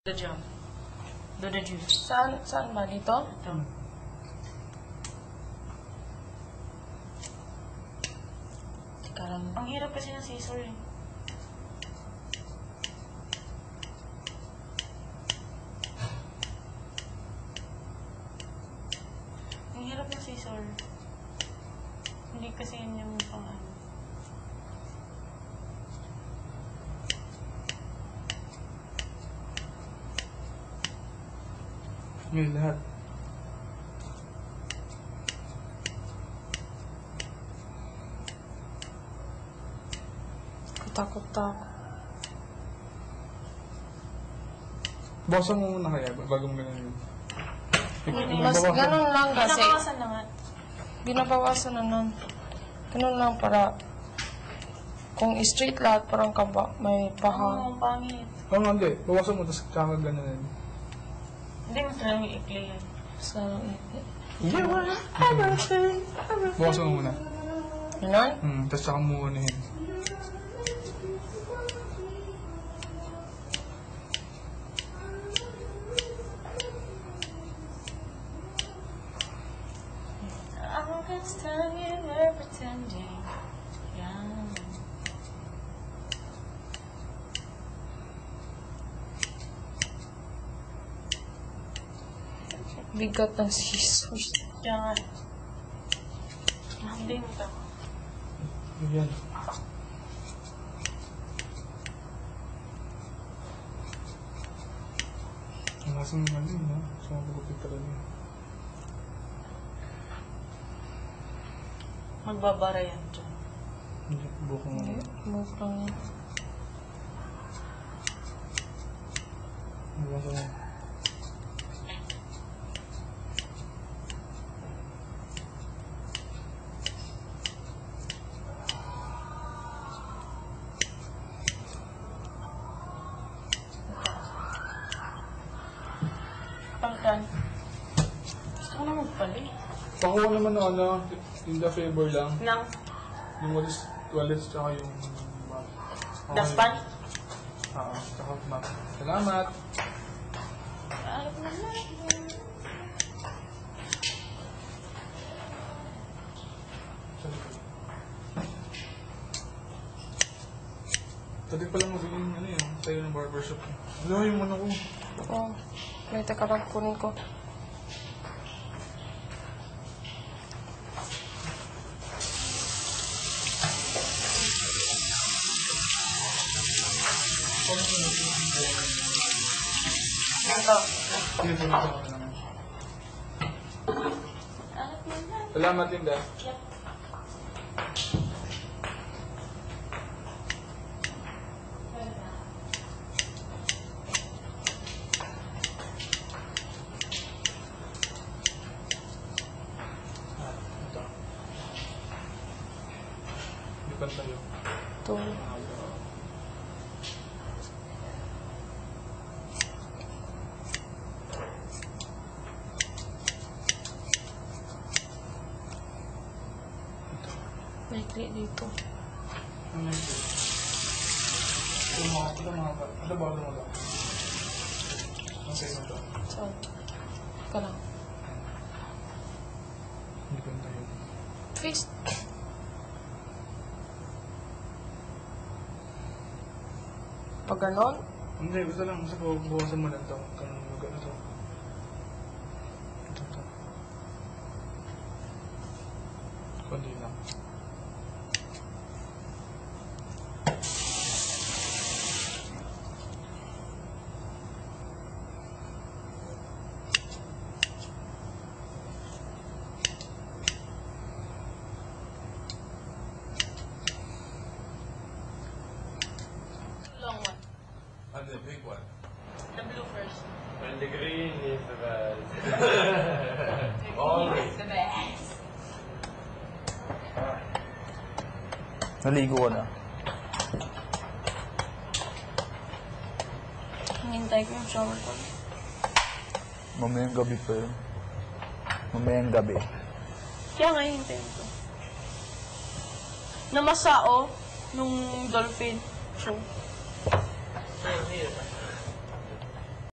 The jam. Do the juice. Saan ba? Dito? Ito. Teka lang. Ang hirap kasi ng scissor eh. Ang hirap ng scissor. Hindi kasi yun yung pang ano. Yun lahat. Kutak-kutak. Bawasan mo muna kaya bago mo ganun yun. Mas ganun lang kasi. Pinakawasan na nga. Binabawasan na nun. Ganun lang para kung straight lahat parang kaba, may paha. Ang pangit. Oo nga, hindi. Bawasan mo, tapos kaka ganun yun. Hindi mas lang yung ikli yan. Sa You are everything. Bawasan mo muna. Ganun? Tapos saka mo ano yun. All this time you were pretending. Yeah. Bigat ng scissors. Kaya nga. Hindi mo ito. Yan. Ang lasang naman yun, no? So, magpapagupit talaga yun. Magbabara yan dyan. Hindi, buko mo. Hindi, move lang yan. Bawasan mo. Pangkan. Gusto ko na magpali. Pakuha naman ng ano, in the favor lang. Nang Yung walis, toilets, tsaka yung... daspan? Oo, tsaka map. Salamat! Alam mo na. Tadi pa lang magiging ano yun, tayo ng barbershop. Ano yung ano ko? Oh, may teka lang kunin ko. Ito. Sige, sige, sige. Alam mo na. Salamat, Linda. Yep. Ito. Lipan tayo. Ito. Maikli dito. Ano yun? Ito mga pa. Ito ba ito mga? Ang sa'yo na ito. Saan? Teka lang. Lipan tayo. Twist. Pag ganon, Hindi, basta lang. Basta bawasan mo lang ito. Kanang lugar na ito. Ito. Kundi lang. Long one. And the big one. The blue first. And the green is the best. Always the best. Naligo ko na. hintay ko yung shower ko. Mamayang gabi pa yun. Mamayang gabi. Kaya nga hintayin ko. Namasao nung dolphin show. Here.